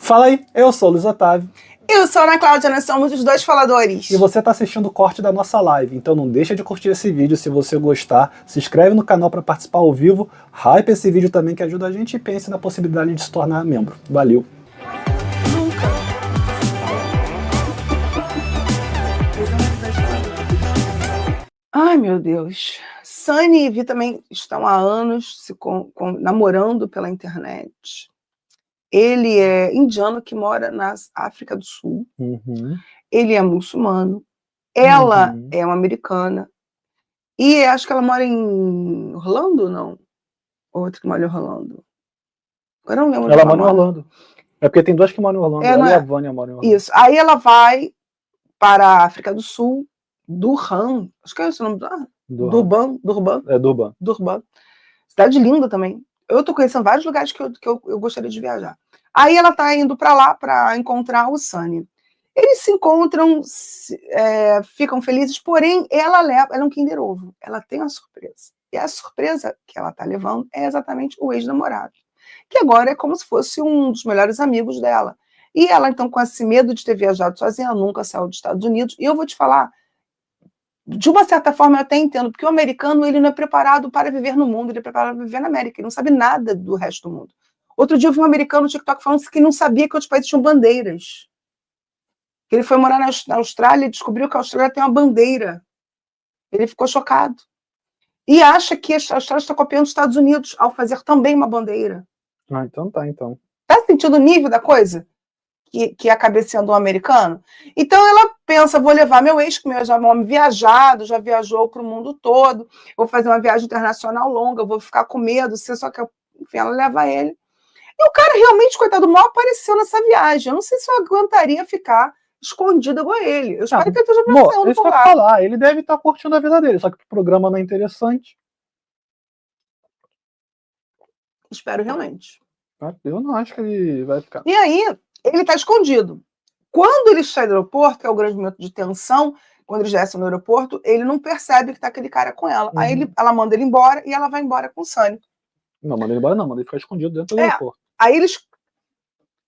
Fala aí, eu sou o Luiz Otávio. Eu sou a Ana Cláudia, nós somos os dois faladores. E você está assistindo o corte da nossa live, então não deixa de curtir esse vídeo se você gostar, se inscreve no canal para participar ao vivo, hype esse vídeo também que ajuda a gente e pense na possibilidade de se tornar membro. Valeu! Ai, meu Deus. Sunny e Vi também estão há anos se namorando pela internet. Ele é indiano que mora na África do Sul. Uhum. Ele é muçulmano. Ela é uma americana. E acho que ela mora em Orlando, não? Outra que mora em Orlando. Agora não lembro. Ela mora em Orlando. É porque tem duas que moram em Orlando. Ela e a Vânia moram em Orlando. Isso. Aí ela vai para a África do Sul, Durban. Acho que é esse o nome do Durban. É Durban. Durban. Cidade linda também. Eu tô conhecendo vários lugares que eu gostaria de viajar. Aí ela tá indo para lá para encontrar o Sunny. Eles se encontram, ficam felizes, porém ela é um Kinder Ovo. Ela tem uma surpresa. E a surpresa que ela tá levando é exatamente o ex-namorado, que agora é como se fosse um dos melhores amigos dela. E ela, então, com esse medo de ter viajado sozinha, ela nunca saiu dos Estados Unidos. E eu vou te falar, de uma certa forma eu até entendo, porque o americano ele não é preparado para viver no mundo, ele é preparado para viver na América, ele não sabe nada do resto do mundo. Outro dia eu vi um americano no TikTok falando que não sabia que outros países tinham bandeiras. Que ele foi morar na Austrália e descobriu que a Austrália tem uma bandeira. Ele ficou chocado. E acha que a Austrália está copiando os Estados Unidos ao fazer também uma bandeira. Ah, então tá, então. Tá sentindo o nível da coisa? Que é cabeceando um americano? Então ela pensa, vou levar meu ex, que já é um homem viajado, já viajou para o mundo todo, vou fazer uma viagem internacional longa, vou ficar com medo, só que, enfim, ela leva ele. E o cara realmente, coitado, mal apareceu nessa viagem. Eu não sei se eu aguentaria ficar escondida igual ele. Eu espero que ele esteja pensando por lá. Falar. Ele deve estar curtindo a vida dele, só que o programa não é interessante. Espero realmente. Eu não acho que ele vai ficar. E aí, ele está escondido. Quando ele sai do aeroporto, que é o grande momento de tensão, quando eles descem no aeroporto, ele não percebe que está aquele cara com ela. Uhum. Aí ela manda ele embora e ela vai embora com o Sunny. Não, manda ele embora não, manda ele ficar escondido dentro do aeroporto. Aí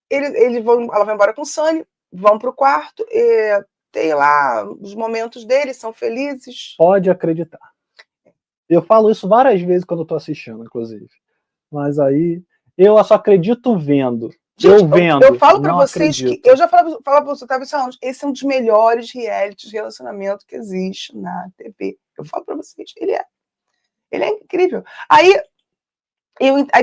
ela vai embora com o Sunny, vão para o quarto, tem lá os momentos deles, são felizes. Pode acreditar. Eu falo isso várias vezes quando eu tô assistindo, inclusive. Mas aí, eu só acredito vendo. Gente, eu falo para vocês que, eu já falo para você, Otávio, esse é um dos melhores realities de relacionamento que existe na TV. Eu falo para vocês, ele é incrível. Aí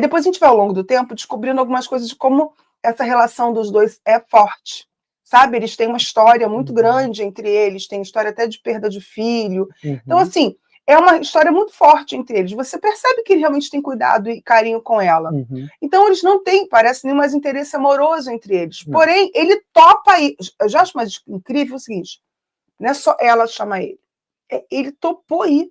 depois a gente vai, ao longo do tempo, descobrindo algumas coisas de como essa relação dos dois é forte. Sabe? Eles têm uma história muito grande entre eles, tem história até de perda de filho. Então, assim, é uma história muito forte entre eles. Você percebe que ele realmente tem cuidado e carinho com ela. Então, eles não têm, parece, nenhum mais interesse amoroso entre eles. Porém, ele topa ir. Eu já acho mais incrível o seguinte, não é só ela chamar ele. Ele topou ir.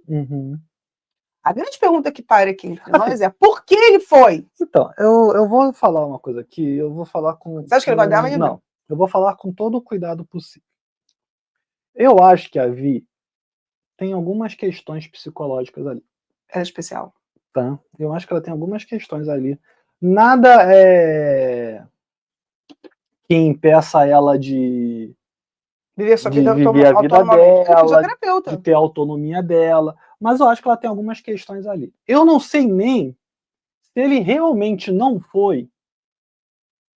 A grande pergunta que para aqui entre nós é por que ele foi? Então, eu vou falar uma coisa aqui, eu vou falar com... Você acha que ele vai dar, mas não? Eu vou falar com todo o cuidado possível. Eu acho que a Vi tem algumas questões psicológicas ali. É especial. Tá? Eu acho que ela tem algumas questões ali. Nada é que impeça ela de viver a vida dela, de ter a autonomia dela. Mas eu acho que ela tem algumas questões ali. Eu não sei nem se ele realmente não foi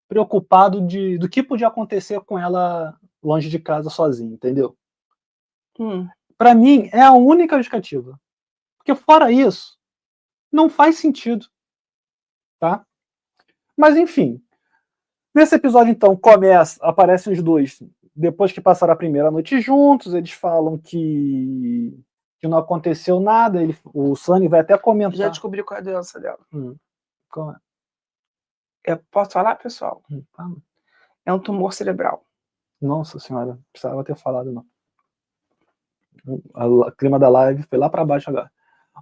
preocupado do que podia acontecer com ela longe de casa sozinha, entendeu? Para mim, é a única justificativa. Porque fora isso, não faz sentido. Tá? Mas enfim, nesse episódio então, aparecem os dois, depois que passaram a primeira noite juntos, eles falam que não aconteceu nada, o Sunny vai até comentar. Já descobriu qual é a doença dela. Qual é? Eu posso falar, pessoal? É um tumor cerebral. Nossa senhora, precisava ter falado, não. O clima da live foi lá para baixo agora.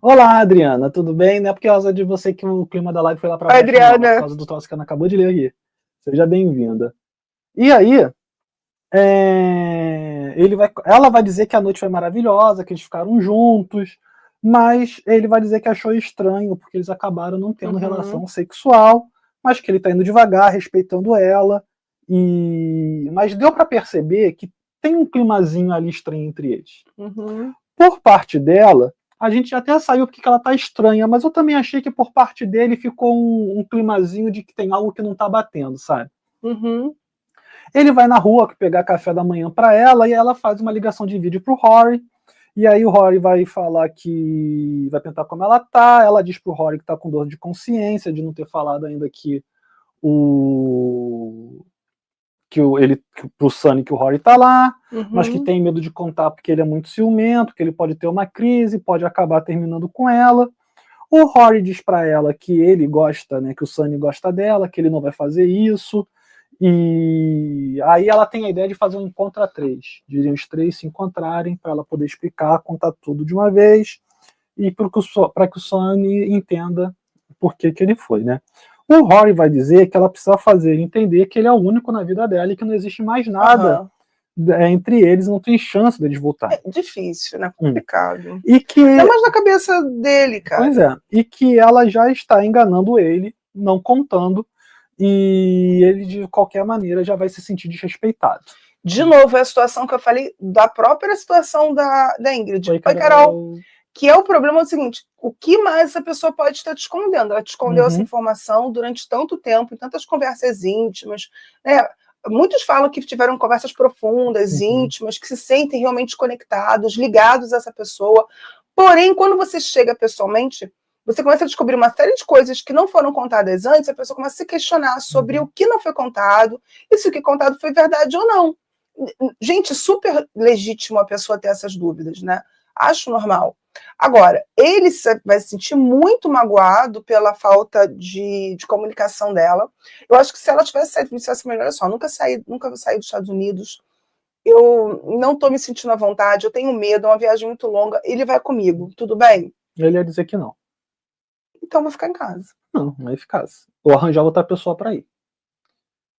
Olá, Adriana, tudo bem? Não é por causa de você que o clima da live foi lá para baixo, Adriana. Não, por causa do troço que a Ana acabou de ler aqui. Seja bem-vinda. E aí, ela vai dizer que a noite foi maravilhosa, que eles ficaram juntos, mas ele vai dizer que achou estranho, porque eles acabaram não tendo relação sexual, mas que ele tá indo devagar, respeitando ela, Mas deu para perceber que tem um climazinho ali estranho entre eles. Uhum. Por parte dela, a gente até saiu porque ela tá estranha, mas eu também achei que por parte dele ficou um climazinho de que tem algo que não tá batendo, sabe? Uhum. Ele vai na rua pegar café da manhã para ela e ela faz uma ligação de vídeo pro Rory. E aí o Rory vai falar que vai perguntar como ela tá. Ela diz pro Rory que tá com dor de consciência de não ter falado ainda pro Sunny que o Rory tá lá, mas que tem medo de contar porque ele é muito ciumento, que ele pode ter uma crise, pode acabar terminando com ela. O Rory diz para ela que ele gosta, né, que o Sunny gosta dela, que ele não vai fazer isso. E aí ela tem a ideia de fazer um encontro a três, de os três se encontrarem para ela poder explicar, contar tudo de uma vez e para que o Sunny entenda por que ele foi, né? O Rory vai dizer que ela precisa fazer entender que ele é o único na vida dela e que não existe mais nada entre eles, não tem chance deles voltarem. É difícil, né? Complicado. E que... É mais na cabeça dele, cara. Pois é. E que ela já está enganando ele, não contando, e ele, de qualquer maneira, já vai se sentir desrespeitado. De novo, é a situação que eu falei da própria situação da Ingrid. Oi, Carol. Que é o problema do seguinte, o que mais essa pessoa pode estar te escondendo? Ela te escondeu essa informação durante tanto tempo, em tantas conversas íntimas, né? Muitos falam que tiveram conversas profundas, íntimas, que se sentem realmente conectados, ligados a essa pessoa. Porém, quando você chega pessoalmente, você começa a descobrir uma série de coisas que não foram contadas antes, a pessoa começa a se questionar sobre o que não foi contado, e se o que contado foi verdade ou não. Gente, super legítimo a pessoa ter essas dúvidas, né? Acho normal. Agora, ele vai se sentir muito magoado pela falta de comunicação dela. Eu acho que se ela tivesse saído, dissesse melhor, olha só, nunca vou sair dos Estados Unidos, eu não estou me sentindo à vontade, eu tenho medo, é uma viagem muito longa, ele vai comigo, tudo bem? Ele ia dizer que não. Então eu vou ficar em casa. Não é eficaz. Ou arranjar outra pessoa para ir.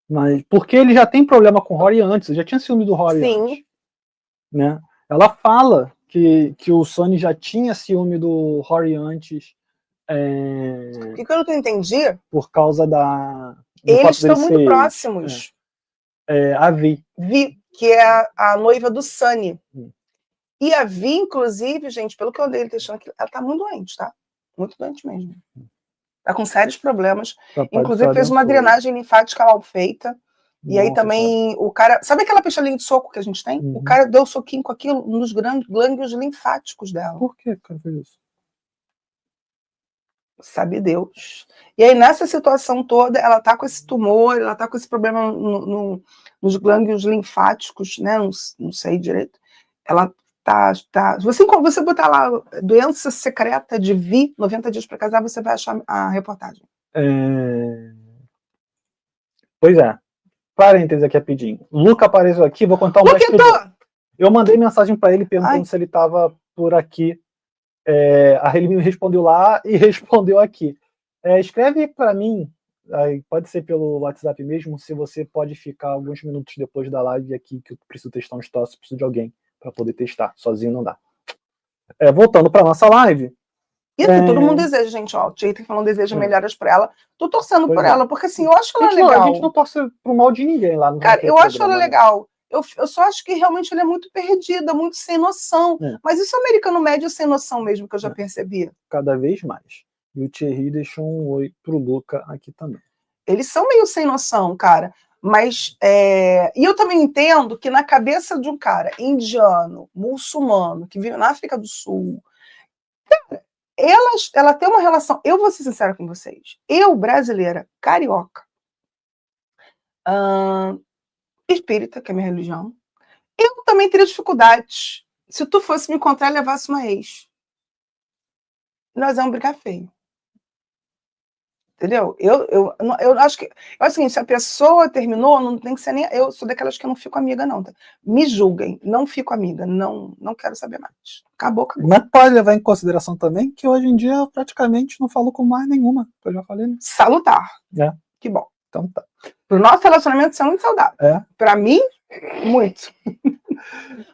Mas porque ele já tem problema com o Rory antes, já tinha ciúme do Rory antes. Né? Ela fala que o Sunny já tinha ciúme do Rory antes. O que eu não entendi? Por causa da... Eles estão muito próximos. A Vi. Vi, que é a noiva do Sunny. E a Vi, inclusive, gente, pelo que eu olhei, ele deixando aqui, ela tá muito doente, tá? Muito doente mesmo. Tá com sérios problemas. Inclusive fez uma drenagem linfática mal feita. E aí também o cara... Sabe aquela pistolinha de soco que a gente tem? O cara deu soquinho com aquilo nos glândulos linfáticos dela. Por que o cara fez isso? Sabe Deus. E aí nessa situação toda, ela tá com esse tumor, ela tá com esse problema nos glândulos linfáticos, né? Não sei direito. Ela tá... Você botar lá doença secreta de Vi, 90 dias para casar, você vai achar a reportagem. Pois é. Parênteses aqui rapidinho. Luca apareceu aqui, vou contar um bastidor. Eu mandei mensagem para ele perguntando se ele estava por aqui. Aí ele me respondeu lá e respondeu aqui. Escreve para mim, pode ser pelo WhatsApp mesmo, se você pode ficar alguns minutos depois da live aqui, que eu preciso testar um story, preciso de alguém para poder testar. Sozinho não dá. Voltando para nossa live. Isso, todo mundo deseja, gente, ó. O Twitter falando deseja melhoras pra ela. Tô torcendo por ela, porque assim, eu acho ela legal. A gente não torce pro mal de ninguém lá no Cara, eu acho ela legal. Eu só acho que realmente ela é muito perdida, muito sem noção. Mas isso é americano médio sem noção mesmo, que eu já percebi. Cada vez mais. E o Thierry deixou um oi pro Luca aqui também. Eles são meio sem noção, cara. Mas, e eu também entendo que na cabeça de um cara indiano, muçulmano, que vive na África do Sul, cara, ela tem uma relação... Eu vou ser sincera com vocês. Eu, brasileira, carioca, espírita, que é minha religião, eu também teria dificuldades se tu fosse me encontrar e levasse uma ex. Nós vamos brigar feio. Entendeu? Eu acho que... Assim, se a pessoa terminou, não tem que ser nem... Eu sou daquelas que eu não fico amiga, não. Tá? Me julguem. Não fico amiga. Não quero saber mais. Acabou. Mas pode levar em consideração também que hoje em dia eu praticamente não falo com mais nenhuma. Que eu já falei, né? Salutar. Que bom. Então tá. Pro nosso relacionamento, isso é muito saudável. Pra mim, muito.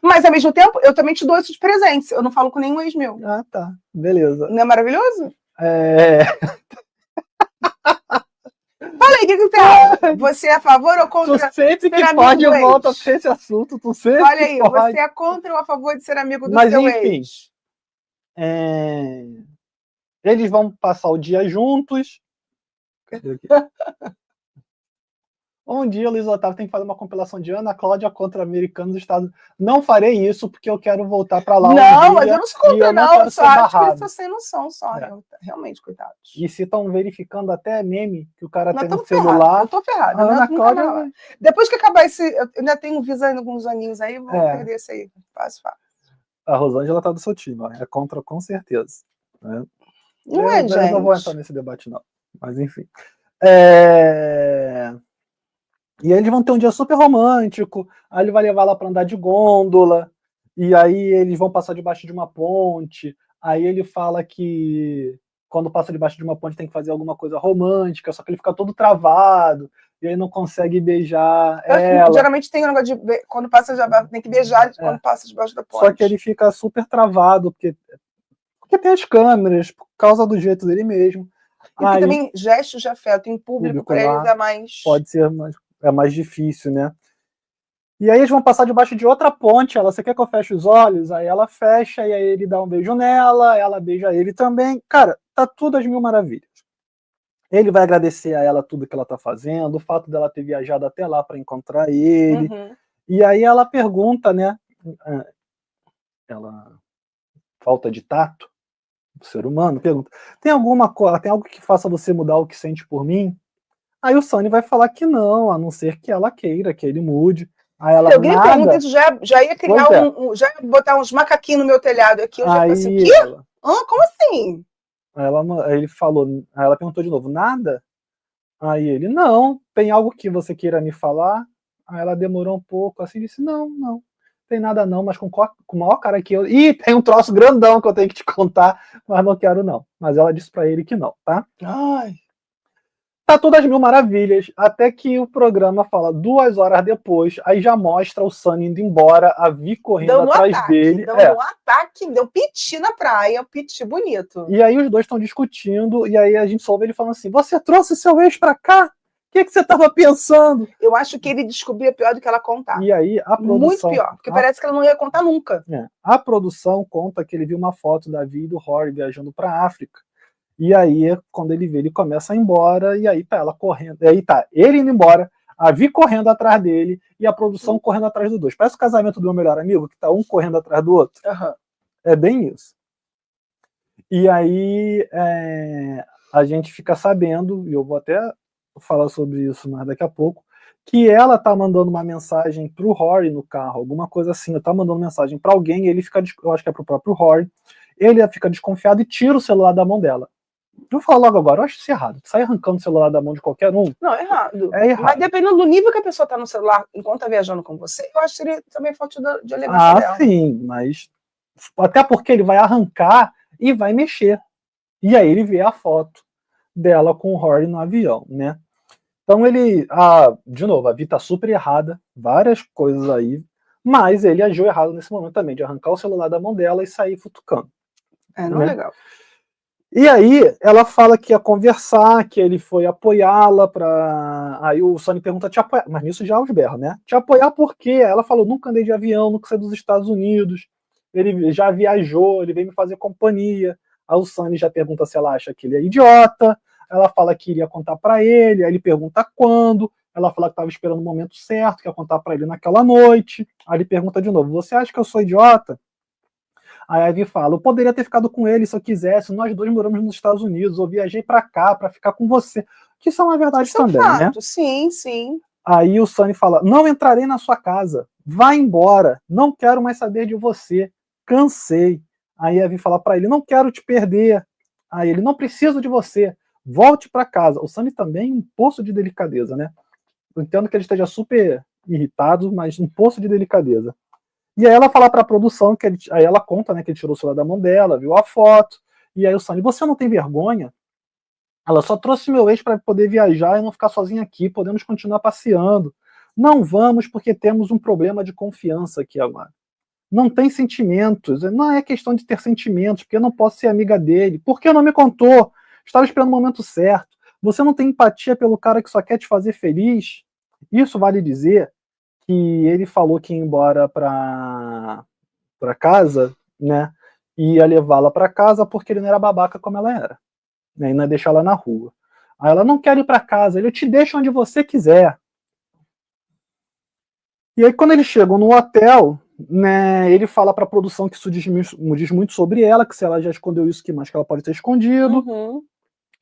Mas, ao mesmo tempo, eu também te dou isso de presente. Eu não falo com nenhum ex meu. Ah, tá. Beleza. Não é maravilhoso? Fala aí, o que você acha? Você é a favor ou contra? Tu sempre que pode volta pra esse assunto, tu sempre Olha aí, pode. você é contra ou a favor de ser amigo do Mas, seu enfim, ex? Eles vão passar o dia juntos. Cadê aqui? Um dia o Luiz Otávio tem que fazer uma compilação de Ana Cláudia contra americanos do Estado. Não farei isso porque eu quero voltar para lá. Não, mas eu não sou contra, não. Eu só acho que eles estão sem noção, só. Realmente, coitados. E se estão verificando até meme que o cara tem no celular. Ferrado. Eu tô ferrada. Ana Cláudia. Depois que acabar esse. Eu ainda tenho Visa ainda alguns aninhos aí, vou perder esse aí. Fácil. A Rosângela tá do seu time, ó. É contra, com certeza. Né? Não é, gente. Eu não vou entrar nesse debate, não. Mas enfim. E aí eles vão ter um dia super romântico, aí ele vai levar ela para andar de gôndola, e aí eles vão passar debaixo de uma ponte, aí ele fala que quando passa debaixo de uma ponte tem que fazer alguma coisa romântica, só que ele fica todo travado, e aí não consegue beijar ela. Geralmente tem um negócio de quando passa, já tem que beijar quando passa debaixo da ponte. Só que ele fica super travado, porque tem as câmeras, por causa do jeito dele mesmo. E aí, também gestos de afeto em público para eles é mais... Pode ser mais difícil, né? E aí eles vão passar debaixo de outra ponte, você quer que eu feche os olhos? Aí ela fecha, e aí ele dá um beijo nela, ela beija ele também. Cara, tá tudo às mil maravilhas. Ele vai agradecer a ela tudo que ela tá fazendo, o fato dela ter viajado até lá para encontrar ele. E aí ela pergunta, né? Ela, falta de tato, do ser humano, pergunta, tem algo que faça você mudar o que sente por mim? Aí o Sonny vai falar que não, a não ser que ela queira, que ele mude. Aí ela, se alguém pergunta isso, já ia criar já ia botar uns macaquinhos no meu telhado aqui, eu já pensei, o quê? Como assim? Aí ele falou, aí ela perguntou de novo, nada? Aí ele, não, tem algo que você queira me falar? Aí ela demorou um pouco, assim, disse, não tem nada não, mas com o maior cara que eu... Ih, tem um troço grandão que eu tenho que te contar, mas não quero não. Mas ela disse pra ele que não, tá? Ai... Tá tudo às mil maravilhas, até que o programa fala 2 horas depois, aí já mostra o Sonny indo embora, a Vi correndo atrás dele. Deu um ataque, deu piti na praia, piti bonito. E aí os dois estão discutindo, e aí a gente só ouve ele falando assim, você trouxe seu ex pra cá? O que você estava pensando? Eu acho que ele descobria pior do que ela contar. E aí a produção... Muito pior, porque parece que ela não ia contar nunca. A produção conta que ele viu uma foto da Vi e do Rory viajando pra África. E aí, quando ele vê, ele começa a ir embora, e aí tá ela correndo. E aí tá ele indo embora, a Vi correndo atrás dele, e a produção correndo atrás dos dois. Parece o casamento do meu melhor amigo, que tá um correndo atrás do outro. É bem isso. E aí, a gente fica sabendo, e eu vou até falar sobre isso mais daqui a pouco, que ela tá mandando uma mensagem pro Rory no carro, alguma coisa assim, ela tá mandando mensagem pra alguém, e ele fica, eu acho que é pro próprio Rory, ele fica desconfiado e tira o celular da mão dela. Eu vou falar logo agora, eu acho isso errado. Sai arrancando o celular da mão de qualquer um. Não, é errado. É errado. Mas dependendo do nível que a pessoa tá no celular enquanto tá viajando com você, eu acho que seria também falta de elegância dela. Sim, mas até porque ele vai arrancar e vai mexer. E aí ele vê a foto dela com o Rory no avião, né? Então ele, de novo, a Vi tá super errada, várias coisas aí, mas ele agiu errado nesse momento também, de arrancar o celular da mão dela e sair futucando. Não é legal. E aí ela fala que ia conversar, que ele foi apoiá-la pra... Aí o Sonny pergunta, te apoiar? Mas nisso já os berros, né? Te apoiar por quê? Ela falou, nunca andei de avião, nunca saí dos Estados Unidos, ele já viajou, ele veio me fazer companhia. Aí o Sonny já pergunta se ela acha que ele é idiota, ela fala que iria contar pra ele, aí ele pergunta quando, ela fala que estava esperando o momento certo, que ia contar pra ele naquela noite. Aí ele pergunta de novo, você acha que eu sou idiota? Aí a Ivy fala, eu poderia ter ficado com ele se eu quisesse, nós dois moramos nos Estados Unidos, eu viajei pra cá pra ficar com você. Que isso é uma verdade também, né? Sim, sim. Aí o Sonny fala, não entrarei na sua casa, vá embora, não quero mais saber de você, cansei. Aí a Ivy fala pra ele, não quero te perder. Aí ele, não preciso de você, volte pra casa. O Sonny também um poço de delicadeza, né? Eu entendo que ele esteja super irritado, mas um poço de delicadeza. E aí ela fala pra produção, aí ela conta, né, que ele tirou o celular da mão dela, viu a foto, e aí o Sonny, você não tem vergonha? Ela só trouxe meu ex para poder viajar e não ficar sozinha aqui, podemos continuar passeando. Não vamos porque temos um problema de confiança aqui agora. Não tem sentimentos, não é questão de ter sentimentos, porque eu não posso ser amiga dele. Por que não me contou? Estava esperando o momento certo. Você não tem empatia pelo cara que só quer te fazer feliz? Isso vale dizer que ele falou que ia embora para casa, né? E ia levá-la para casa porque ele não era babaca como ela era, né? E não ia deixar ela na rua. Aí ela não quer ir para casa, ele te deixa onde você quiser. E aí quando eles chegam no hotel, né, ele fala para a produção que isso diz muito sobre ela, que se ela já escondeu isso, que mais que ela pode ter escondido.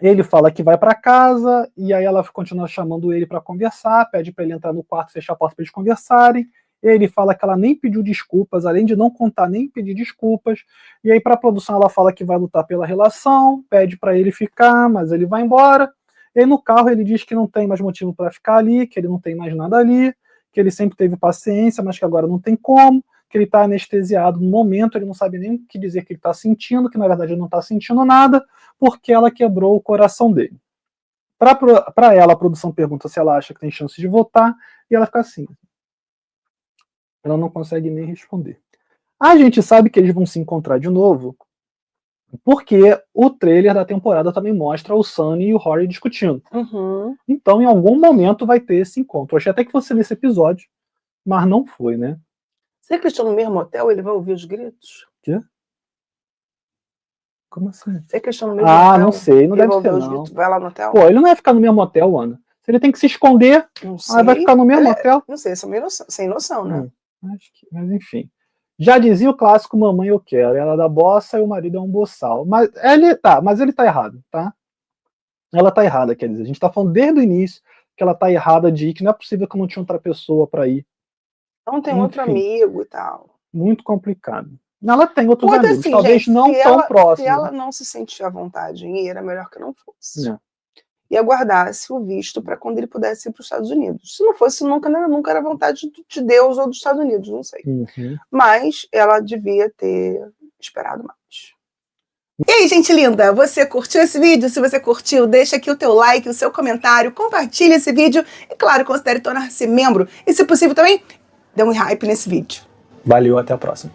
Ele fala que vai para casa, e aí ela continua chamando ele para conversar, pede para ele entrar no quarto, fechar a porta para eles conversarem. Ele fala que ela nem pediu desculpas, além de não contar, nem pedir desculpas. E aí para a produção ela fala que vai lutar pela relação, pede para ele ficar, mas ele vai embora. E no carro ele diz que não tem mais motivo para ficar ali, que ele não tem mais nada ali, que ele sempre teve paciência, mas que agora não tem como, que ele está anestesiado no momento, ele não sabe nem o que dizer que ele está sentindo, que na verdade ele não está sentindo nada, porque ela quebrou o coração dele. Para ela, a produção pergunta se ela acha que tem chance de voltar, e ela fica assim. Ela não consegue nem responder. A gente sabe que eles vão se encontrar de novo, porque o trailer da temporada também mostra o Sunny e o Rory discutindo. Então, em algum momento vai ter esse encontro. Eu achei até que fosse nesse episódio, mas não foi, né? Será que eles estão no mesmo hotel? Ele vai ouvir os gritos? Quê? Como assim? Será que eles estão no mesmo hotel? Ah, não sei, não deve ser, não. Vai lá no hotel? Pô, ele não vai ficar no mesmo hotel, Ana. Se ele tem que se esconder, aí vai ficar no mesmo hotel. Não sei, são meio sem noção, né? Mas enfim. Já dizia o clássico Mamãe Eu Quero. Ela é da bossa e o marido é um boçal. Mas ele tá errado, tá? Ela tá errada, quer dizer. A gente tá falando desde o início que ela tá errada de ir, que não é possível que eu não tinha outra pessoa pra ir. Não tem outro amigo e tal. Muito complicado. Ela tem outros amigos, assim, talvez gente, não tão próximos. Se ela não se sentia à vontade em ir, era melhor que não fosse. E aguardasse o visto para quando ele pudesse ir para os Estados Unidos. Se não fosse, nunca era vontade de Deus ou dos Estados Unidos, não sei. Mas ela devia ter esperado mais. E aí, gente linda, você curtiu esse vídeo? Se você curtiu, deixa aqui o teu like, o seu comentário, compartilha esse vídeo e, claro, considere tornar-se membro. E, se possível, também dê um hype nesse vídeo. Valeu, até a próxima.